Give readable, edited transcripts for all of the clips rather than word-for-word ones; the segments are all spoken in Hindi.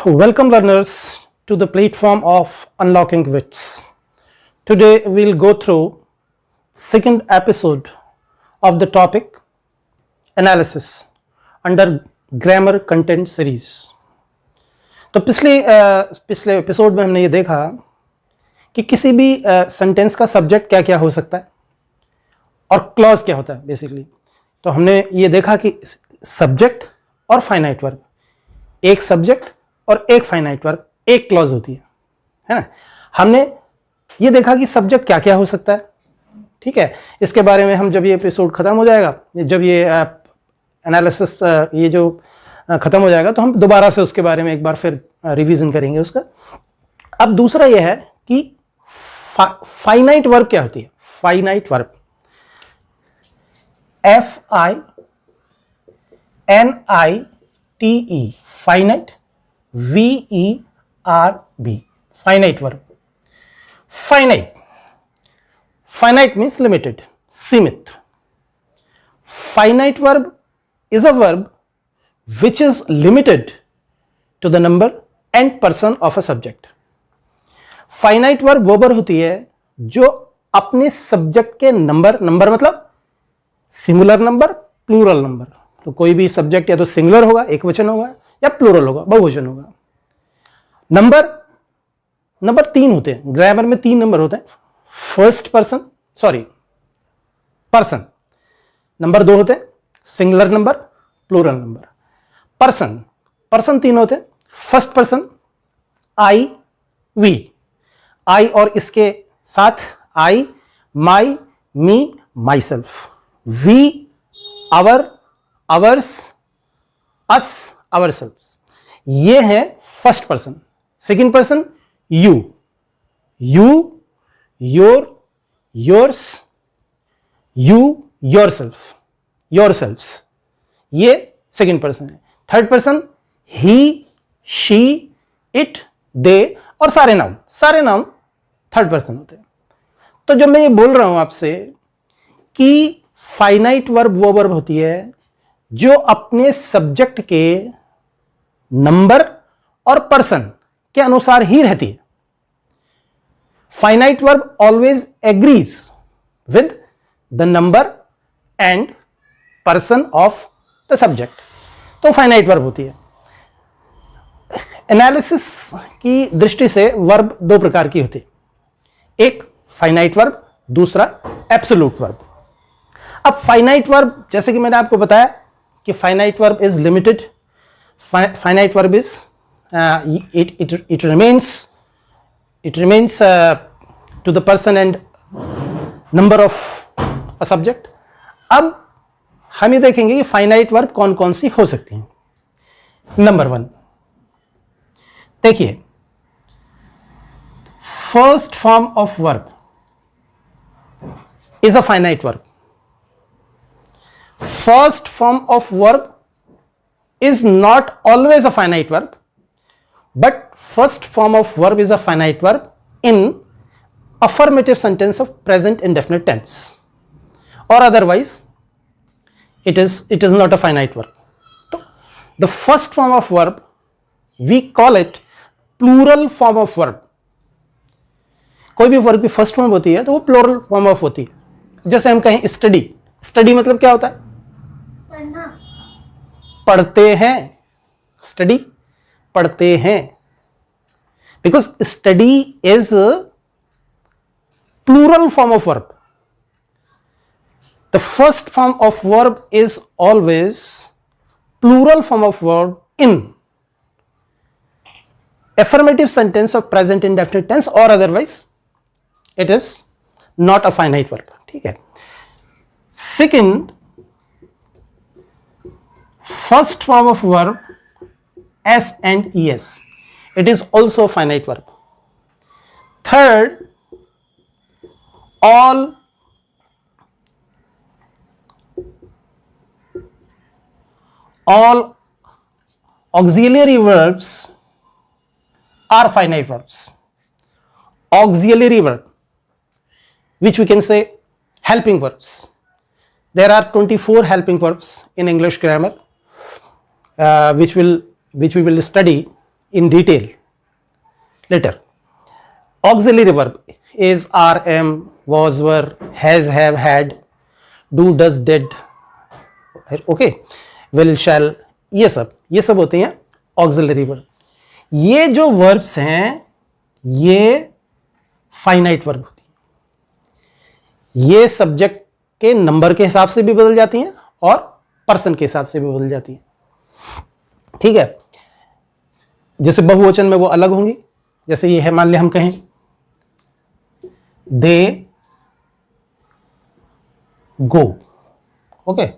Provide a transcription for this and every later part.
Welcome learners to the platform of Unlocking Wits. Today we'll go through second episode of the topic analysis under grammar content series. तो पिछले एपिसोड में हमने ये देखा कि किसी भी सेंटेंस का सब्जेक्ट क्या क्या हो सकता है और क्लॉज क्या होता है बेसिकली. तो हमने ये देखा कि सब्जेक्ट और फाइनाइट वर्ब, एक सब्जेक्ट और एक फाइनाइट वर्ब, एक क्लॉज होती है ना. हमने ये देखा कि सब्जेक्ट क्या क्या हो सकता है. ठीक है, इसके बारे में हम जब ये एपिसोड खत्म हो जाएगा, जब ये एनालिसिस ये जो खत्म हो जाएगा, तो हम दोबारा से उसके बारे में एक बार फिर रिवीजन करेंगे उसका. अब दूसरा ये है कि फाइनाइट वर्ब क्या होती है. Finite verb FINITE, finite, VERB, finite verb. Finite means limited, सीमित. Finite verb is a verb which is limited to the number and person of a subject. Finite verb वो वर्ब होती है जो अपने सब्जेक्ट के नंबर मतलब सिंगुलर नंबर, प्लूरल नंबर. तो कोई भी सब्जेक्ट या तो सिंगुलर होगा, एक वचन होगा, या प्लूरल होगा, बहुवचन होगा. नंबर 3 होते हैं ग्रामर में. 3 नंबर होते हैं. पर्सन. नंबर 2 होते हैं singular number, plural number. Person 3 होते हैं. First person I, we. I और इसके साथ I, my, me, myself. We, our, ours, us, ourself. ये है first person. Second person you, your, yours, you, yourself, yourselves. ये सेकेंड पर्सन है. Third person he, she, it, they और सारे नाउन थर्ड पर्सन होते हैं. तो जब मैं ये बोल रहा हूं आपसे कि फाइनाइट वर्ब वो वर्ब होती है जो अपने सब्जेक्ट के नंबर और पर्सन के अनुसार ही रहती है. Finite verb always agrees with the number and person of the subject. तो फाइनाइट वर्ब होती है. एनालिसिस की दृष्टि से वर्ब 2 प्रकार की होती है. एक फाइनाइट वर्ब, दूसरा एब्सोल्यूट वर्ब. अब फाइनाइट वर्ब, जैसे कि मैंने आपको बताया कि finite verb is limited. Finite verb is it remains to the person and number of a subject. अब हम ये देखेंगे कि फाइनाइट वर्ब कौन कौन सी हो सकती हैं. नंबर 1 देखिए, first form of verb is a finite verb. First form of verb is not always a finite verb, but first form of verb is a finite verb in affirmative sentence of present indefinite tense, or otherwise it is not a finite verb. So the first form of verb we call it plural form of verb. कोई भी वर्ब की फर्स्ट फॉर्म होती है तो वो प्लूरल फॉर्म ऑफ होती है. जैसे हम कहें स्टडी मतलब क्या होता है? पढ़ते हैं. स्टडी, पढ़ते हैं. Because study is plural form of verb. The first form of verb is always plural form of verb in affirmative sentence of present indefinite tense, or otherwise it is not a finite verb. ठीक है. Second, first form of verb s and es, it is also a finite verb. Third, all auxiliary verbs are finite verbs. Auxiliary verb, which we can say helping verbs. There are 24 helping verbs in English grammar, which we will study in detail later. Auxiliary verb is are, am, was, were, has, have, had, do, does, did, okay, will, shall, ये सब होते हैं auxiliary verb. ये जो verbs हैं ये फाइनाइट वर्ब होती है. ये सब्जेक्ट के नंबर के हिसाब से भी बदल जाती हैं और पर्सन के हिसाब से भी बदल जाती हैं. ठीक है, जैसे बहुवचन में वो अलग होंगी. जैसे ये है, मान लिया हम कहें दे गो. ओके,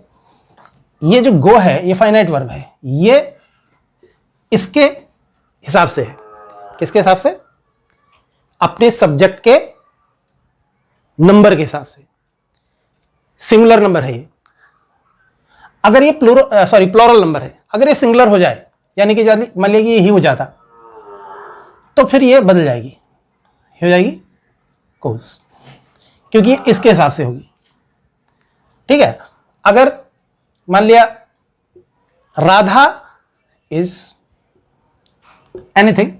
ये जो गो है ये फाइनाइट वर्ब है. ये इसके हिसाब से है. किसके हिसाब से? अपने सब्जेक्ट के नंबर के हिसाब से. सिंगुलर नंबर है ये. अगर ये प्लूरल नंबर है, अगर ये सिंगुलर हो जाए, यानी कि मान लीजिए ये ही हो जाता, तो फिर ये बदल जाएगी, हो जाएगी कोज, क्योंकि ये इसके हिसाब से होगी. ठीक है, अगर मान लिया Radha is anything,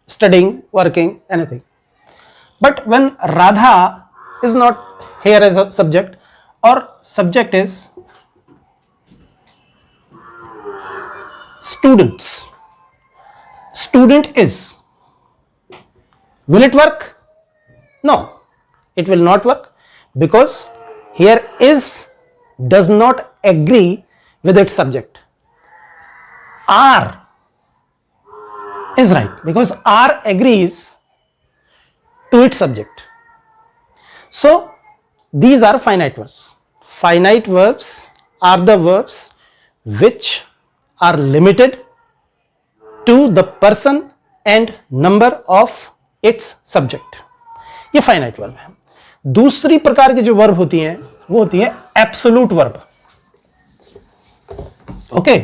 studying, working, anything, but when Radha is not here as a subject, or subject is students, student is, will it work? No, it will not work, because here is does not agree with its subject. Are is right, because are agrees to its subject. So these are finite verbs. Finite verbs are the verbs which are limited to the person and number of its subject. ये finite verb है. दूसरी प्रकार की जो वर्ब होती हैं वो होती है एब्सोल्यूट वर्ब. ओके,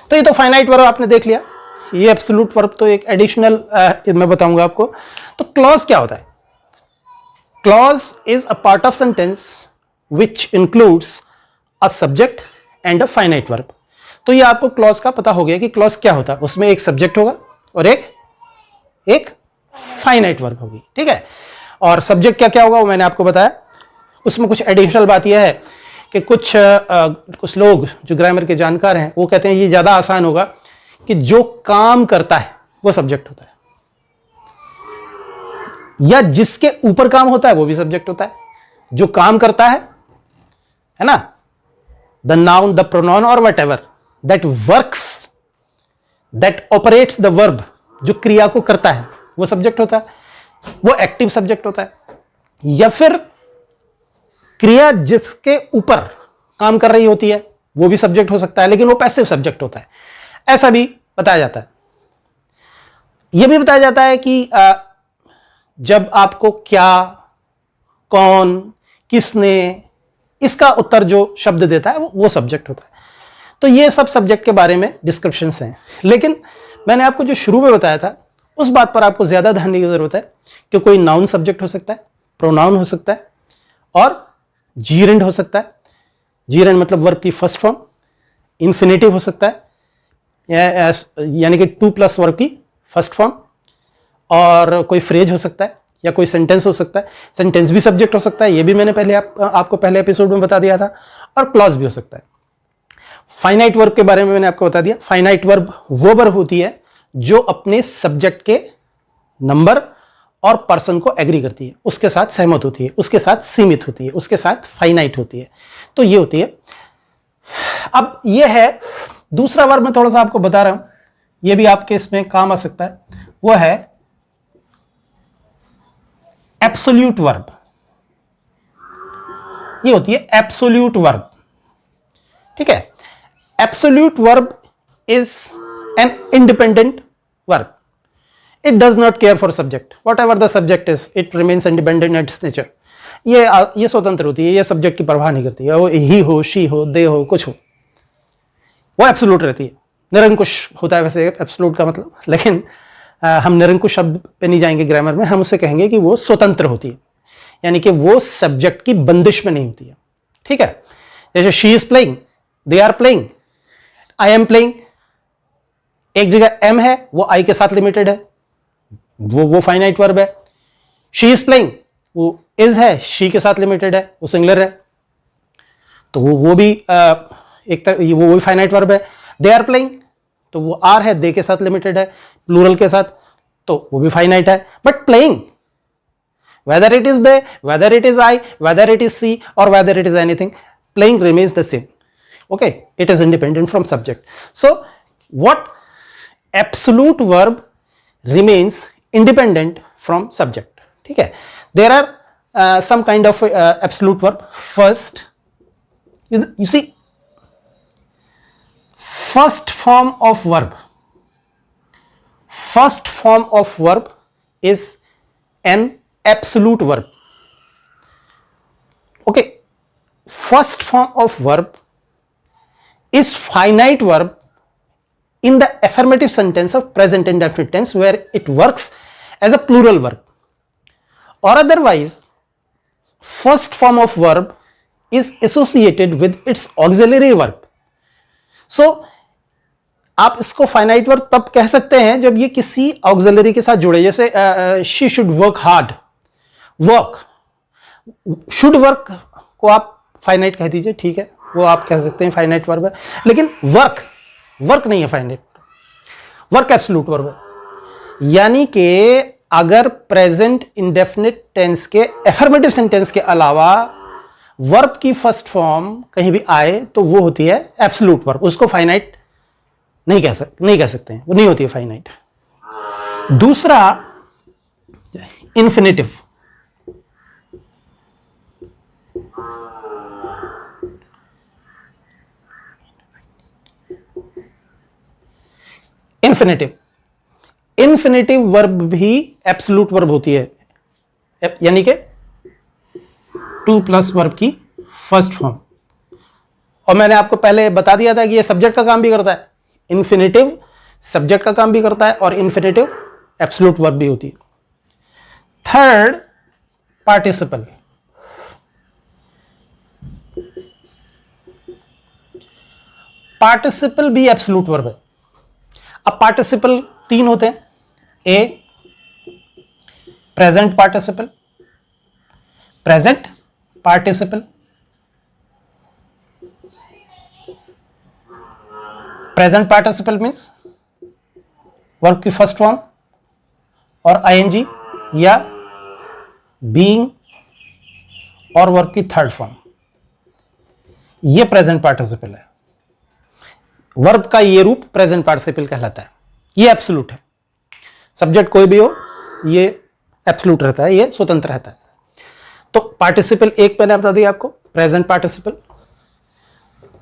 तो ये तो फाइनाइट वर्ब आपने देख लिया. ये एब्सोल्यूट वर्ब तो एक एडिशनल मैं बताऊंगा आपको. तो क्लॉज क्या होता है? Clause is a part of sentence which includes a subject and a finite verb. तो ये आपको क्लॉज का पता हो गया कि क्लॉज क्या होता है. उसमें एक सब्जेक्ट होगा और एक फाइनाइट वर्ब होगी. ठीक है, और सब्जेक्ट क्या क्या होगा वो मैंने आपको बताया. उसमें कुछ एडिशनल बात यह है कि कुछ लोग जो ग्रामर के जानकार हैं वो कहते हैं ये ज्यादा आसान होगा कि जो काम करता है वो सब्जेक्ट होता है, या जिसके ऊपर काम होता है वो भी सब्जेक्ट होता है. जो काम करता है ना, द नाउन, द प्रोनाउन और what ever that works, that operates the verb, जो क्रिया को करता है वो सब्जेक्ट होता है, वो एक्टिव सब्जेक्ट होता है. या फिर क्रिया जिसके ऊपर काम कर रही होती है वो भी सब्जेक्ट हो सकता है, लेकिन वो पैसिव सब्जेक्ट होता है. ऐसा भी बताया जाता है. यह भी बताया जाता है कि जब आपको क्या, कौन, किसने, इसका उत्तर जो शब्द देता है वो सब्जेक्ट होता है. तो ये सब सब्जेक्ट के बारे में डिस्क्रिप्शंस हैं. लेकिन मैंने आपको जो शुरू में बताया था उस बात पर आपको ज्यादा ध्यान देने की जरूरत है कि कोई नाउन सब्जेक्ट हो सकता है, प्रोनाउन हो सकता है और जीरेंड हो सकता है. जीरेंड मतलब वर्ब की फर्स्ट फॉर्म. इन्फिनेटिव हो सकता है, यानी कि 2+ वर्ब की फर्स्ट फॉर्म. और कोई फ्रेज हो सकता है या कोई सेंटेंस हो सकता है. सेंटेंस भी सब्जेक्ट हो सकता है, ये भी मैंने पहले आपको पहले एपिसोड में बता दिया था. और क्लॉज भी हो सकता है. फाइनाइट वर्ब के बारे में मैंने आपको बता दिया. फाइनाइट वर्ब वो वर्ब होती है जो अपने सब्जेक्ट के नंबर और पर्सन को एग्री करती है, उसके साथ सहमत होती है, उसके साथ सीमित होती है, उसके साथ फाइनाइट होती है. तो ये होती है. अब ये है दूसरा वर्ब. मैं थोड़ा सा आपको बता रहा हूं, ये भी आपके इसमें काम आ सकता है. वो है एब्सोल्यूट वर्ब. ये होती है एब्सोल्यूट वर्ब. ठीक है, absolute verb is an independent verb. It does not care for subject. Whatever the subject is, it remains independent in its nature. ये स्वतंत्र होती है, ये सब्जेक्ट की परवाह नहीं करती है. वो ही हो, शी हो, दे हो, कुछ हो, वो एब्सोल्यूट रहती है. निरंकुश होता है वैसे एब्सोल्यूट का मतलब, लेकिन हम निरंकुश शब्द पे नहीं जाएंगे ग्रामर में. हम उससे कहेंगे कि वो स्वतंत्र होती है, यानी कि वो सब्जेक्ट की बंदिश में नहीं होती है. ठीक है, जैसे she is playing, they are playing, I am playing, एक जगह एम है, वो आई के साथ लिमिटेड है, वो फाइनाइट वर्ब है। शी इज प्लेइंग, वो इज है, शी के साथ लिमिटेड है, वो सिंगुलर है, तो वो भी एक तरह वो भी फाइनाइट वर्ब है। दे आर प्लेइंग, तो वो आर है, दे के साथ लिमिटेड है, प्लूरल के साथ, तो वो भी फाइनाइट है। But playing, whether it is they, whether it is I, whether it is she, or whether it is anything, playing remains the same. Okay, it is independent from subject. So what absolute verb remains independent from subject? ठीक है, there are some kind of absolute verb. First, you see, first form of verb is an absolute verb. Okay, first form of verb is finite verb in the affirmative sentence of present indefinite tense, where it works as a plural verb, or otherwise first form of verb is associated with its auxiliary verb. So आप इसको फाइनाइट वर्ब तब कह सकते हैं जब ये किसी ऑक्सिलरी के साथ जुड़े, जैसे she should work hard, work, should work को आप फाइनाइट कह दीजिए, ठीक है, वो आप कह सकते हैं फाइनाइट वर्ब है, लेकिन वर्क नहीं है finite verb, work absolute verb है। यानी कि अगर प्रेजेंट इंडेफिनिट टेंस के एफर्मेटिव सेंटेंस के अलावा वर्ब की फर्स्ट फॉर्म कहीं भी आए तो वो होती है एब्सोल्यूट वर्ब, उसको फाइनाइट नहीं कह सकते हैं, वो नहीं होती है फाइनाइट। दूसरा इन्फिनिटिव, इन्फिनिटिव वर्ब भी एब्सोल्यूट वर्ब होती है, यानी कि टू प्लस वर्ब की फर्स्ट फॉर्म। और मैंने आपको पहले बता दिया था कि ये सब्जेक्ट का काम भी करता है, इन्फिनिटिव सब्जेक्ट का काम भी करता है और इन्फिनिटिव एब्सोल्यूट वर्ब भी होती है। Third, participle. पार्टिसिपल भी एब्सोल्यूट वर्ब है। अब पार्टिसिपल तीन होते हैं, a present participle, present participle means verb की फर्स्ट फॉर्म और आईएनजी या बीइंग और वर्ब की थर्ड फॉर्म, ये प्रेजेंट पार्टिसिपल है। वर्ब का ये रूप प्रेजेंट पार्टिसिपल कहलाता है, ये एब्सोल्यूट है। सब्जेक्ट कोई भी हो ये एब्सोल्यूट रहता है, ये स्वतंत्र रहता है। तो पार्टिसिपल एक मैंने बता दिया आपको, प्रेजेंट पार्टिसिपल।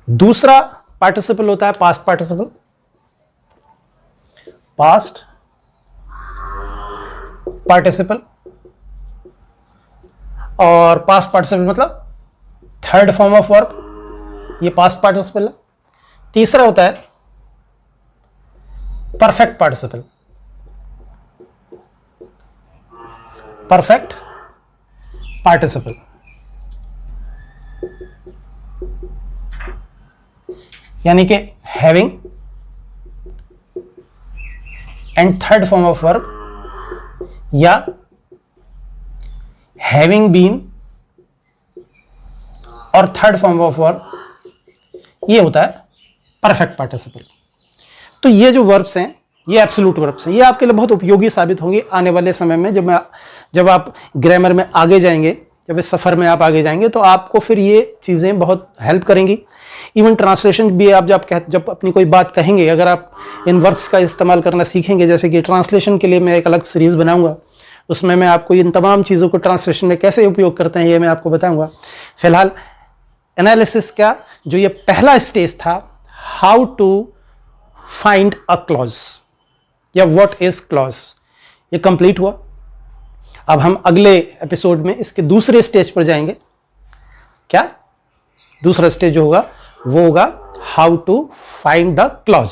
दूसरा पार्टिसिपल होता है पास्ट पार्टिसिपल, और पास्ट पार्टिसिपल मतलब थर्ड फॉर्म ऑफ वर्ब, ये पास्ट पार्टिसिपल है। तीसरा होता है परफेक्ट पार्टिसिपल, यानी कि having and third form of verb या हैविंग बीन और थर्ड फॉर्म ऑफ वर्ब, ये होता है परफेक्ट पार्टिसिपल। तो ये जो वर्ब्स हैं ये एब्सोल्यूट वर्ब्स हैं, ये आपके लिए बहुत उपयोगी साबित होंगे आने वाले समय में। जब आप ग्रामर में आगे जाएंगे, जब इस सफ़र में आप आगे जाएंगे तो आपको फिर ये चीज़ें बहुत हेल्प करेंगी। इवन ट्रांसलेशन भी आप जब अपनी कोई बात कहेंगे, अगर आप इन वर्ब्स का इस्तेमाल करना सीखेंगे, जैसे कि ट्रांसलेशन के लिए मैं एक अलग सीरीज़ बनाऊंगा, उसमें मैं आपको इन तमाम चीज़ों को ट्रांसलेशन में कैसे उपयोग करते हैं ये मैं आपको बताऊंगा। फिलहाल एनालिसिस का जो ये पहला स्टेज था, how to find a clause या व्हाट इज क्लॉज, ये कंप्लीट हुआ। अब हम अगले एपिसोड में इसके दूसरे स्टेज पर जाएंगे। क्या दूसरा स्टेज जो होगा वो होगा how to find the clause.